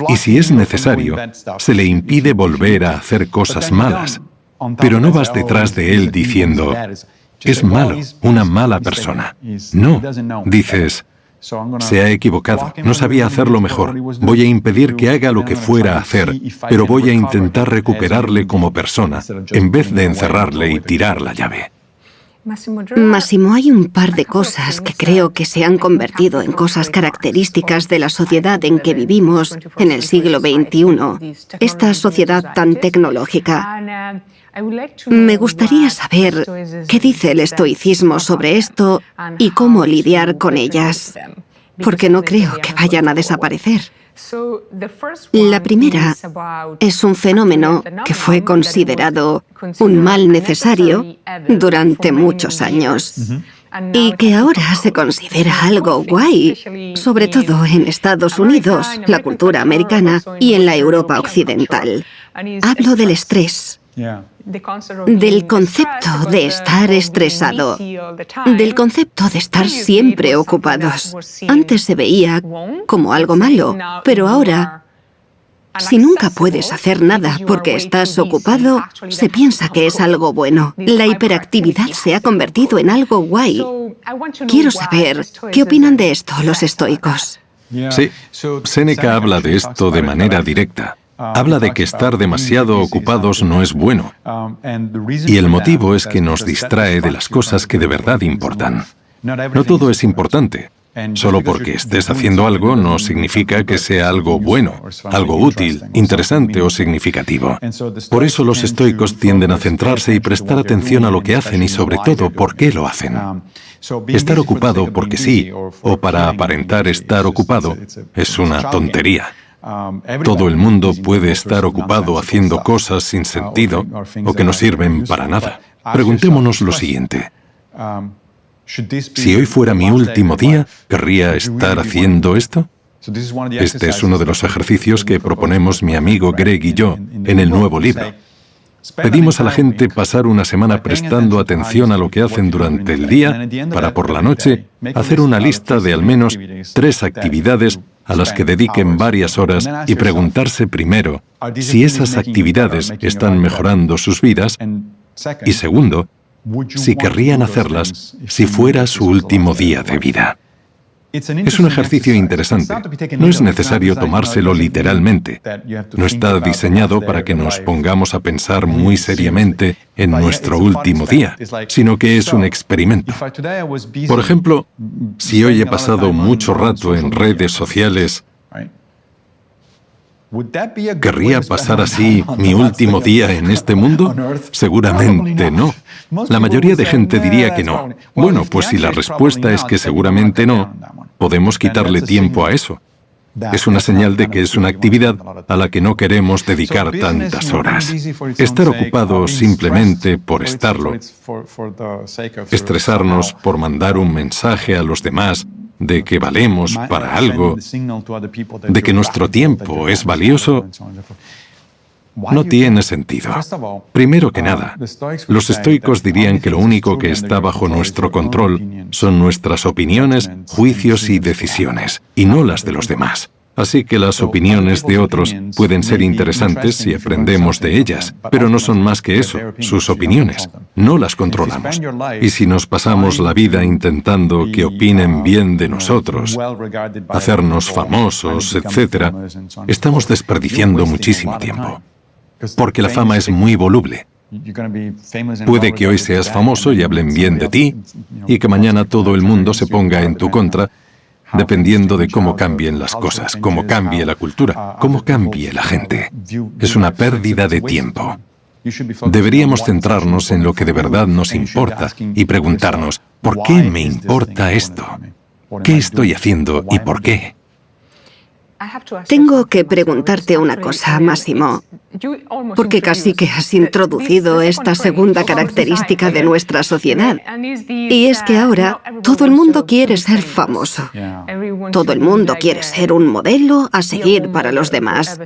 Y si es necesario, se le impide volver a hacer cosas malas. Pero no vas detrás de él diciendo, es malo, una mala persona. No, dices, se ha equivocado, no sabía hacerlo mejor. Voy a impedir que haga lo que fuera a hacer, pero voy a intentar recuperarle como persona, en vez de encerrarle y tirar la llave. Massimo, hay un par de cosas que creo que se han convertido en cosas características de la sociedad en que vivimos en el siglo XXI, esta sociedad tan tecnológica. Me gustaría saber qué dice el estoicismo sobre esto y cómo lidiar con ellas, porque no creo que vayan a desaparecer. La primera es un fenómeno que fue considerado un mal necesario durante muchos años y que ahora se considera algo guay, sobre todo en Estados Unidos, la cultura americana y en la Europa occidental. Hablo del estrés, del concepto de estar estresado, del concepto de estar siempre ocupados. Antes se veía como algo malo, pero ahora, si nunca puedes hacer nada porque estás ocupado, se piensa que es algo bueno. La hiperactividad se ha convertido en algo guay. Quiero saber, ¿qué opinan de esto los estoicos? Sí, Séneca habla de esto de manera directa. Habla de que estar demasiado ocupados no es bueno. Y el motivo es que nos distrae de las cosas que de verdad importan. No todo es importante. Solo porque estés haciendo algo no significa que sea algo bueno, algo útil, interesante o significativo. Por eso los estoicos tienden a centrarse y prestar atención a lo que hacen y sobre todo por qué lo hacen. Estar ocupado porque sí o para aparentar estar ocupado es una tontería. Todo el mundo puede estar ocupado haciendo cosas sin sentido o que no sirven para nada. Preguntémonos lo siguiente. Si hoy fuera mi último día, ¿querría estar haciendo esto? Este es uno de los ejercicios que proponemos mi amigo Greg y yo en el nuevo libro. Pedimos a la gente pasar una semana prestando atención a lo que hacen durante el día para por la noche hacer una lista de al menos 3 actividades a las que dediquen varias horas y preguntarse primero si esas actividades están mejorando sus vidas y segundo, si querrían hacerlas si fuera su último día de vida. Es un ejercicio interesante. No es necesario tomárselo literalmente. No está diseñado para que nos pongamos a pensar muy seriamente en nuestro último día, sino que es un experimento. Por ejemplo, si hoy he pasado mucho rato en redes sociales, ¿querría pasar así mi último día en este mundo? Seguramente no. La mayoría de gente diría que no. Bueno, pues si la respuesta es que seguramente no, podemos quitarle tiempo a eso. Es una señal de que es una actividad a la que no queremos dedicar tantas horas. Estar ocupado simplemente por estarlo, estresarnos por mandar un mensaje a los demás de que valemos para algo, de que nuestro tiempo es valioso, no tiene sentido. Primero que nada, los estoicos dirían que lo único que está bajo nuestro control son nuestras opiniones, juicios y decisiones, y no las de los demás. Así que las opiniones de otros pueden ser interesantes si aprendemos de ellas, pero no son más que eso, sus opiniones. No las controlamos. Y si nos pasamos la vida intentando que opinen bien de nosotros, hacernos famosos, etc., estamos desperdiciando muchísimo tiempo. Porque la fama es muy voluble. Puede que hoy seas famoso y hablen bien de ti, y que mañana todo el mundo se ponga en tu contra, dependiendo de cómo cambien las cosas, cómo cambie la cultura, cómo cambie la gente. Es una pérdida de tiempo. Deberíamos centrarnos en lo que de verdad nos importa y preguntarnos, ¿por qué me importa esto? ¿Qué estoy haciendo y por qué? Tengo que preguntarte una cosa, Massimo, porque casi que has introducido esta segunda característica de nuestra sociedad. Y es que ahora todo el mundo quiere ser famoso. Todo el mundo quiere ser un modelo a seguir para los demás.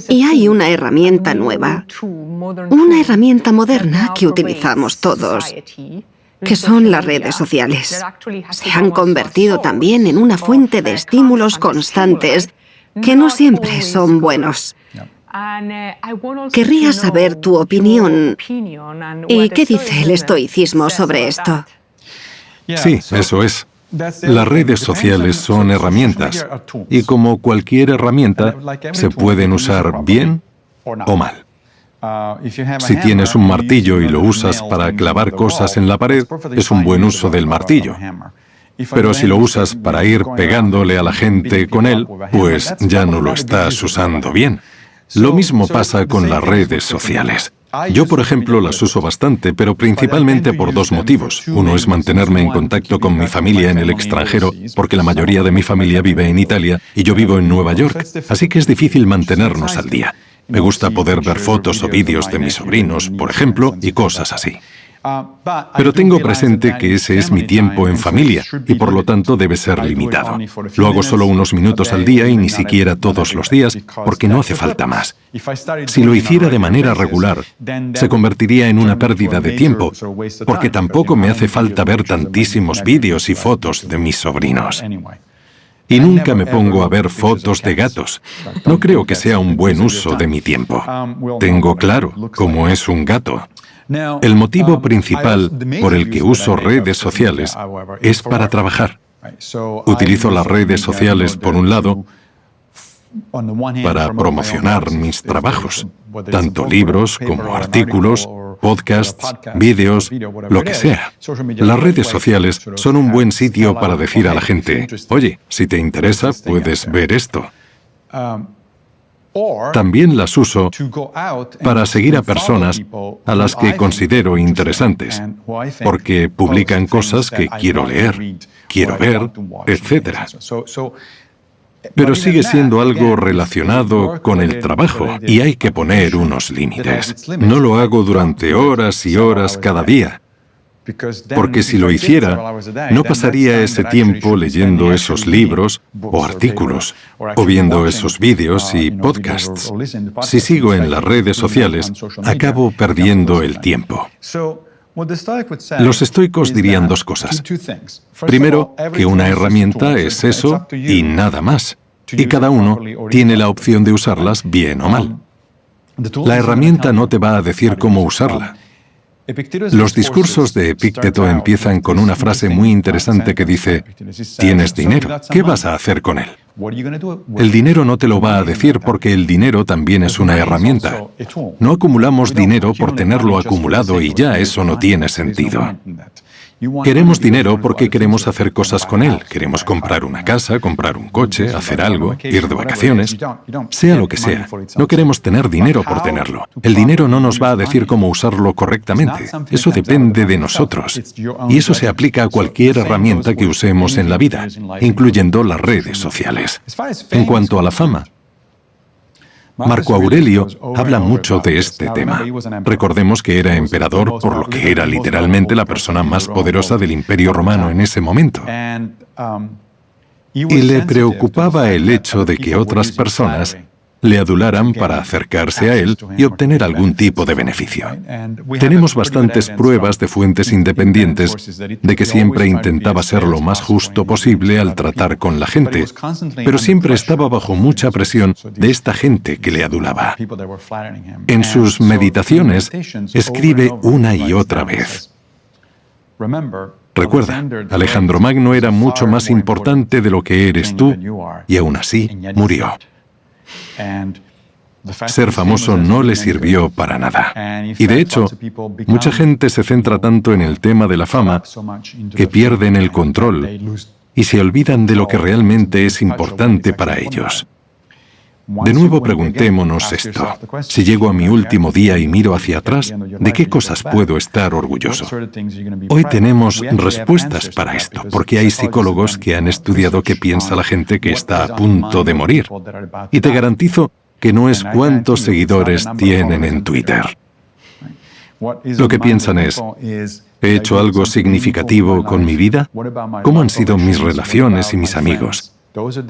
Y hay una herramienta nueva, una herramienta moderna que utilizamos todos, que son las redes sociales. Se han convertido también en una fuente de estímulos constantes que no siempre son buenos. Querría saber tu opinión y qué dice el estoicismo sobre esto. Sí, eso es. Las redes sociales son herramientas y como cualquier herramienta se pueden usar bien o mal. Si tienes un martillo y lo usas para clavar cosas en la pared, es un buen uso del martillo. Pero si lo usas para ir pegándole a la gente con él, pues ya no lo estás usando bien. Lo mismo pasa con las redes sociales. Yo, por ejemplo, las uso bastante, pero principalmente por dos motivos. Uno es mantenerme en contacto con mi familia en el extranjero, porque la mayoría de mi familia vive en Italia y yo vivo en Nueva York, así que es difícil mantenernos al día. Me gusta poder ver fotos o vídeos de mis sobrinos, por ejemplo, y cosas así. Pero tengo presente que ese es mi tiempo en familia y por lo tanto debe ser limitado. Lo hago solo unos minutos al día y ni siquiera todos los días porque no hace falta más. Si lo hiciera de manera regular, se convertiría en una pérdida de tiempo porque tampoco me hace falta ver tantísimos vídeos y fotos de mis sobrinos. Y nunca me pongo a ver fotos de gatos. No creo que sea un buen uso de mi tiempo. Tengo claro cómo es un gato. El motivo principal por el que uso redes sociales es para trabajar. Utilizo las redes sociales, por un lado, para promocionar mis trabajos, tanto libros como artículos, podcasts, vídeos, lo que sea. Las redes sociales son un buen sitio para decir a la gente, oye, si te interesa, puedes ver esto. También las uso para seguir a personas a las que considero interesantes, porque publican cosas que quiero leer, quiero ver, etc. Pero sigue siendo algo relacionado con el trabajo y hay que poner unos límites. No lo hago durante horas y horas cada día, porque si lo hiciera, no pasaría ese tiempo leyendo esos libros o artículos, o viendo esos vídeos y podcasts. Si sigo en las redes sociales, acabo perdiendo el tiempo. Los estoicos dirían dos cosas. Primero, que una herramienta es eso y nada más, y cada uno tiene la opción de usarlas bien o mal. La herramienta no te va a decir cómo usarla. Los discursos de Epicteto empiezan con una frase muy interesante que dice: «Tienes dinero, ¿qué vas a hacer con él?». El dinero no te lo va a decir porque el dinero también es una herramienta. No acumulamos dinero por tenerlo acumulado y ya eso no tiene sentido. Queremos dinero porque queremos hacer cosas con él. Queremos comprar una casa, comprar un coche, hacer algo, ir de vacaciones, sea lo que sea. No queremos tener dinero por tenerlo. El dinero no nos va a decir cómo usarlo correctamente. Eso depende de nosotros. Y eso se aplica a cualquier herramienta que usemos en la vida, incluyendo las redes sociales. En cuanto a la fama, Marco Aurelio habla mucho de este tema. Recordemos que era emperador, por lo que era literalmente la persona más poderosa del Imperio Romano en ese momento. Y le preocupaba el hecho de que otras personas le adularan para acercarse a él y obtener algún tipo de beneficio. Tenemos bastantes pruebas de fuentes independientes de que siempre intentaba ser lo más justo posible al tratar con la gente, pero siempre estaba bajo mucha presión de esta gente que le adulaba. En sus meditaciones escribe una y otra vez: recuerda, Alejandro Magno era mucho más importante de lo que eres tú, y aún así murió. Ser famoso no le sirvió para nada. Y de hecho, mucha gente se centra tanto en el tema de la fama que pierden el control y se olvidan de lo que realmente es importante para ellos. De nuevo preguntémonos esto: si llego a mi último día y miro hacia atrás, ¿de qué cosas puedo estar orgulloso? Hoy tenemos respuestas para esto, porque hay psicólogos que han estudiado qué piensa la gente que está a punto de morir. Y te garantizo que no es cuántos seguidores tienen en Twitter. Lo que piensan es: ¿he hecho algo significativo con mi vida? ¿Cómo han sido mis relaciones y mis amigos?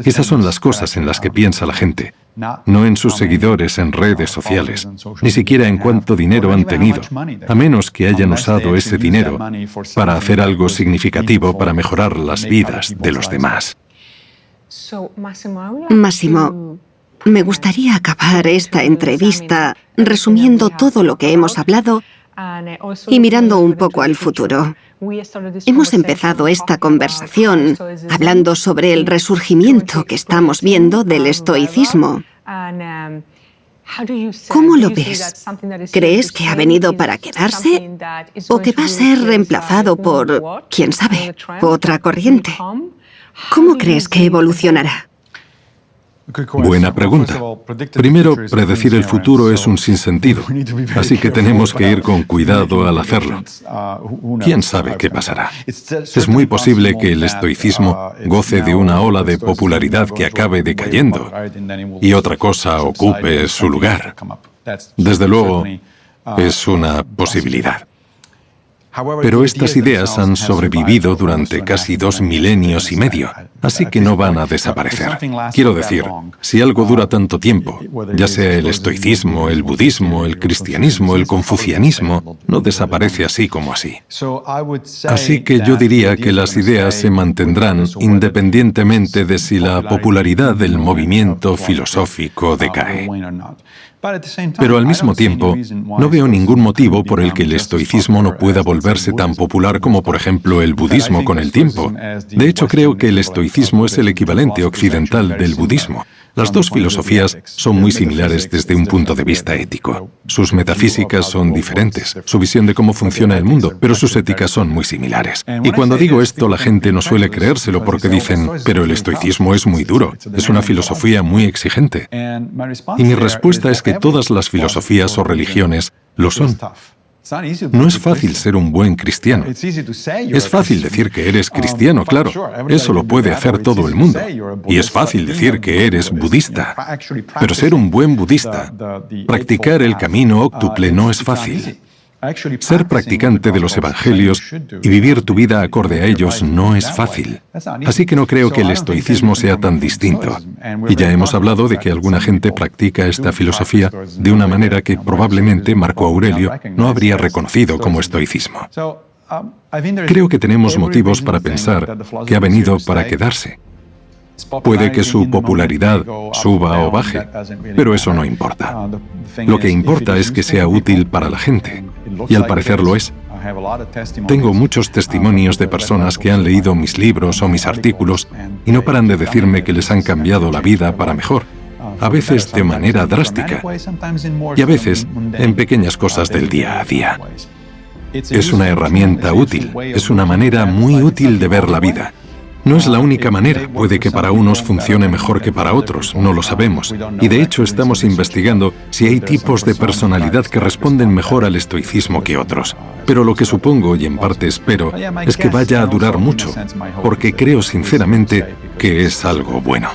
Esas son las cosas en las que piensa la gente, no en sus seguidores en redes sociales, ni siquiera en cuánto dinero han tenido, a menos que hayan usado ese dinero para hacer algo significativo para mejorar las vidas de los demás. Máximo, me gustaría acabar esta entrevista resumiendo todo lo que hemos hablado y mirando un poco al futuro. Hemos empezado esta conversación hablando sobre el resurgimiento que estamos viendo del estoicismo. ¿Cómo lo ves? ¿Crees que ha venido para quedarse o que va a ser reemplazado por, quién sabe, otra corriente? ¿Cómo crees que evolucionará? Buena pregunta. Primero, predecir el futuro es un sinsentido, así que tenemos que ir con cuidado al hacerlo. ¿Quién sabe qué pasará? Es muy posible que el estoicismo goce de una ola de popularidad que acabe decayendo y otra cosa ocupe su lugar. Desde luego, es una posibilidad. Pero estas ideas han sobrevivido durante casi 2 milenios y medio, así que no van a desaparecer. Quiero decir, si algo dura tanto tiempo, ya sea el estoicismo, el budismo, el cristianismo, el confucianismo, no desaparece así como así. Así que yo diría que las ideas se mantendrán independientemente de si la popularidad del movimiento filosófico decae. Pero al mismo tiempo, no veo ningún motivo por el que el estoicismo no pueda volverse tan popular como, por ejemplo, el budismo con el tiempo. De hecho, creo que el estoicismo es el equivalente occidental del budismo. Las dos filosofías son muy similares desde un punto de vista ético. Sus metafísicas son diferentes, su visión de cómo funciona el mundo, pero sus éticas son muy similares. Y cuando digo esto, la gente no suele creérselo porque dicen, pero el estoicismo es muy duro, es una filosofía muy exigente. Y mi respuesta es que todas las filosofías o religiones lo son. No es fácil ser un buen cristiano. Es fácil decir que eres cristiano, claro. Eso lo puede hacer todo el mundo. Y es fácil decir que eres budista. Pero ser un buen budista, practicar el camino óctuple no es fácil. Ser practicante de los evangelios y vivir tu vida acorde a ellos no es fácil. Así que no creo que el estoicismo sea tan distinto. Y ya hemos hablado de que alguna gente practica esta filosofía de una manera que probablemente Marco Aurelio no habría reconocido como estoicismo. Creo que tenemos motivos para pensar que ha venido para quedarse. Puede que su popularidad suba o baje, pero eso no importa. Lo que importa es que sea útil para la gente, y al parecer lo es. Tengo muchos testimonios de personas que han leído mis libros o mis artículos y no paran de decirme que les han cambiado la vida para mejor, a veces de manera drástica y a veces en pequeñas cosas del día a día. Es una herramienta útil, es una manera muy útil de ver la vida. No es la única manera, puede que para unos funcione mejor que para otros, no lo sabemos. Y de hecho estamos investigando si hay tipos de personalidad que responden mejor al estoicismo que otros. Pero lo que supongo, y en parte espero, es que vaya a durar mucho, porque creo sinceramente que es algo bueno.